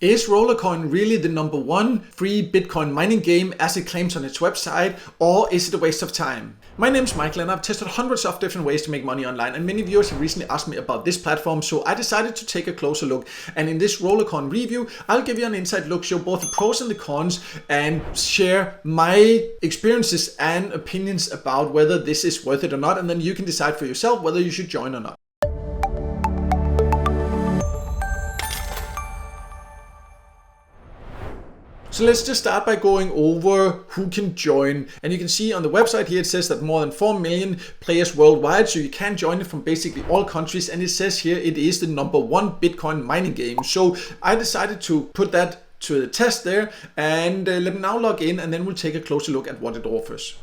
Is RollerCoin really the #1 free Bitcoin mining game as it claims on its website, or is it a waste of time? My name is Michael and I've tested hundreds of different ways to make money online, and many viewers have recently asked me about this platform, so I decided to take a closer look. And in this RollerCoin review, I'll give you an inside look, show both the pros and the cons, and share my experiences and opinions about whether this is worth it or not, and then you can decide for yourself whether you should join or not. So let's just start by going over who can join. And you can see on the website here, it says that more than 4 million players worldwide. So you can join it from basically all countries. And it says here it is the #1 Bitcoin mining game. So I decided to put that to the test there. And let me now log in, and then we'll take a closer look at what it offers.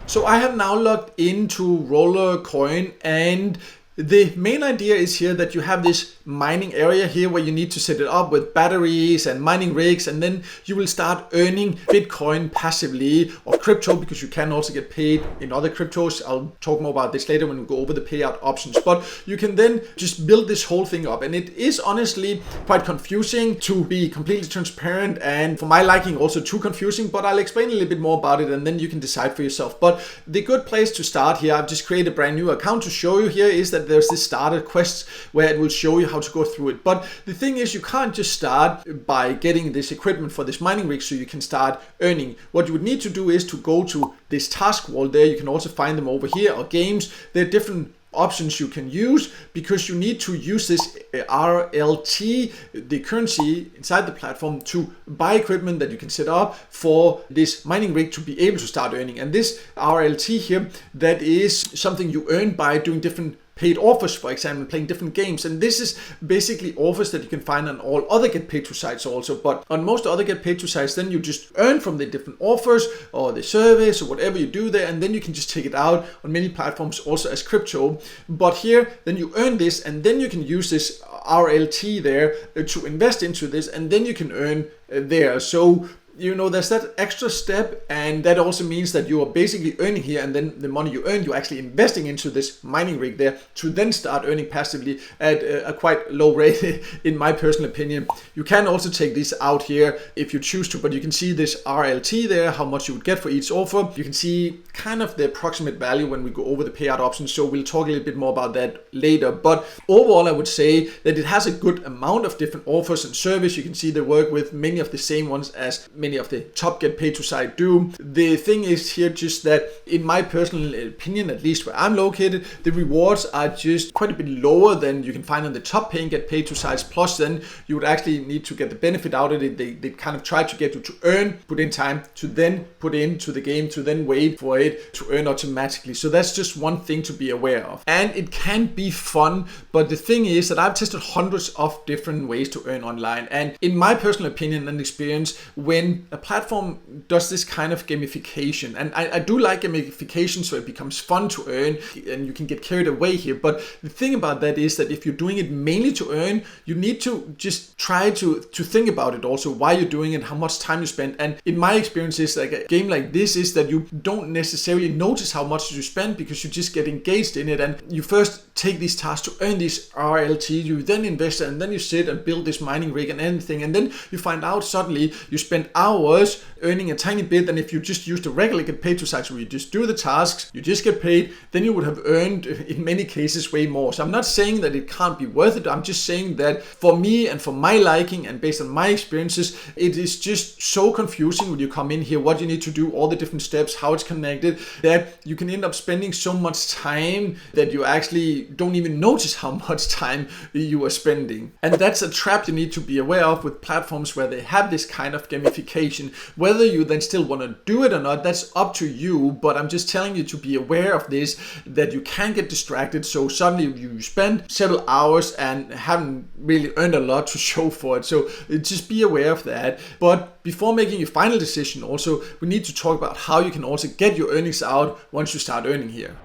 So I have now logged into RollerCoin, and the main idea is here that you have this mining area here where you need to set it up with batteries and mining rigs, and then you will start earning Bitcoin passively, or crypto, because you can also get paid in other cryptos. I'll talk more about this later when we go over the payout options, but you can then just build this whole thing up, and it is honestly quite confusing, to be completely transparent, and for my liking also too confusing, but I'll explain a little bit more about it and then you can decide for yourself. But the good place to start here, I've just created a brand new account to show you here, is that there's this starter quest where it will show you how to go through it. But the thing is, you can't just start by getting this equipment for this mining rig so you can start earning. What you would need to do is to go to this task wall there. You can also find them over here, or games. There are different options you can use, because you need to use this RLT, the currency inside the platform, to buy equipment that you can set up for this mining rig to be able to start earning. And this RLT here, that is something you earn by doing different paid offers, for example, playing different games. And this is basically offers that you can find on all other get paid to sites also. But on most other get paid to sites, then you just earn from the different offers or the service or whatever you do there, and then you can just take it out on many platforms also as crypto. But here, then you earn this, and then you can use this RLT there to invest into this, and then you can earn there. So you know, there's that extra step, and that also means that you are basically earning here, and then the money you earn, you're actually investing into this mining rig there to then start earning passively at a quite low rate, in my personal opinion. You can also take this out here if you choose to, but you can see this RLT there, how much you would get for each offer. You can see kind of the approximate value when we go over the payout options, so we'll talk a little bit more about that later. But overall, I would say that it has a good amount of different offers and service. You can see they work with many of the same ones as many of the top get paid to site do. The thing is here just that, in my personal opinion, at least where I'm located, the rewards are just quite a bit lower than you can find on the top paying get paid to sites. Plus then you would actually need to get the benefit out of it. They kind of try to get you to earn, put in time, to then put into the game, to then wait for it to earn automatically. So that's just one thing to be aware of. And it can be fun, but the thing is that I've tested hundreds of different ways to earn online. And in my personal opinion and experience, when a platform does this kind of gamification, and I do like gamification, so it becomes fun to earn and you can get carried away here. But the thing about that is that if you're doing it mainly to earn, you need to just try to think about it also, why you're doing it, how much time you spend. And in my experiences, like a game like this, is that you don't necessarily notice how much you spend, because you just get engaged in it, and you first take these tasks to earn these RLT, you then invest, and then you sit and build this mining rig and anything, and then you find out suddenly you spend hours earning a tiny bit. And if you just use the regular get paid to sites where you just do the tasks, you just get paid, then you would have earned in many cases way more. So I'm not saying that it can't be worth it. I'm just saying that for me and for my liking and based on my experiences, it is just so confusing when you come in here, what you need to do, all the different steps, how it's connected, that you can end up spending so much time that you actually don't even notice how much time you are spending. And that's a trap you need to be aware of with platforms where they have this kind of gamification. Whether you then still want to do it or not, that's up to you, but I'm just telling you to be aware of this, that you can get distracted. So suddenly you spend several hours and haven't really earned a lot to show for it. So just be aware of that. But before making your final decision, also we need to talk about how you can also get your earnings out once you start earning here.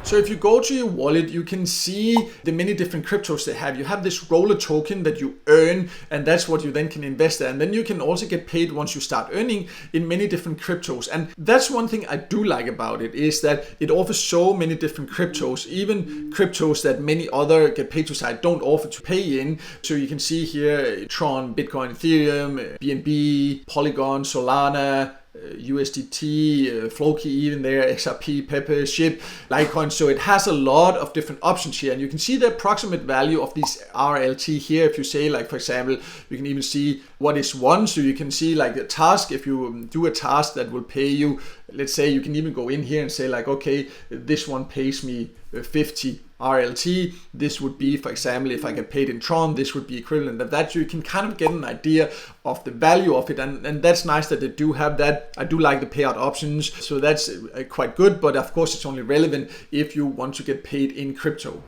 So if you go to your wallet, you can see the many different cryptos they have. You have this roller token that you earn, and that's what you then can invest in. And then you can also get paid once you start earning in many different cryptos. And that's one thing I do like about it, is that it offers so many different cryptos, even cryptos that many other get paid to site don't offer to pay in. So you can see here Tron, Bitcoin, Ethereum, BNB, Polygon, Solana, USDT, Floki even there, XRP, Pepe, SHIB, Litecoin. So it has a lot of different options here, and you can see the approximate value of these RLT here. If you say, like, for example, you can even see what is one, so you can see like the task. If you do a task that will pay you, let's say, you can even go in here and say like, okay, this one pays me 50 RLT. This would be, for example, if I get paid in Tron, this would be equivalent of that. So you can kind of get an idea of the value of it, and that's nice that they do have that. I do like the payout options, so that's quite good, but of course it's only relevant if you want to get paid in crypto.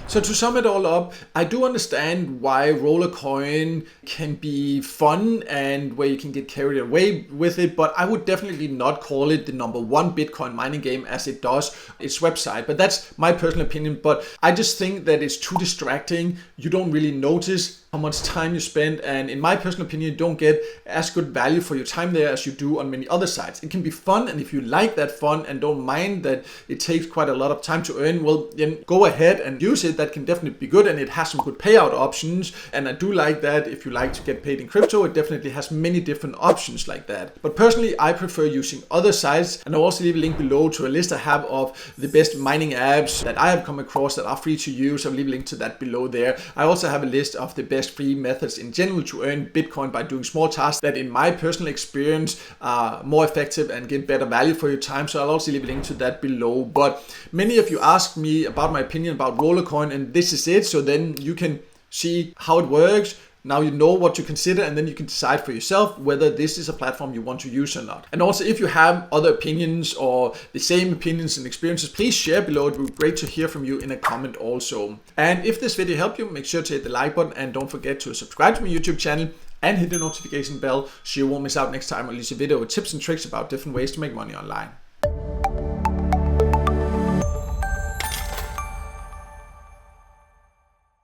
So to sum it all up, I do understand why RollerCoin can be fun and where you can get carried away with it, but I would definitely not call it the #1 Bitcoin mining game as it does its website. But that's my personal opinion, but I just think that it's too distracting. You don't really notice how much time you spend, and in my personal opinion, you don't get as good value for your time there as you do on many other sites. It can be fun, and if you like that fun and don't mind that it takes quite a lot of time to earn, well, then go ahead and use it. That can definitely be good, and it has some good payout options, and I do like that. If you like to get paid in crypto, it definitely has many different options like that. But personally, I prefer using other sites, and I'll also leave a link below to a list I have of the best mining apps that I have come across that are free to use. I'll leave a link to that below there. I also have a list of the best free methods in general to earn Bitcoin by doing small tasks that, in my personal experience, are more effective and give better value for your time. So I'll also leave a link to that below. But many of you asked me about my opinion about RollerCoin, and this is it. So then you can see how it works. Now you know what to consider, and then you can decide for yourself whether this is a platform you want to use or not. And also, if you have other opinions or the same opinions and experiences, please share below. It would be great to hear from you in a comment also. And if this video helped you, make sure to hit the like button, and don't forget to subscribe to my YouTube channel and hit the notification bell so you won't miss out next time I release a video with tips and tricks about different ways to make money online.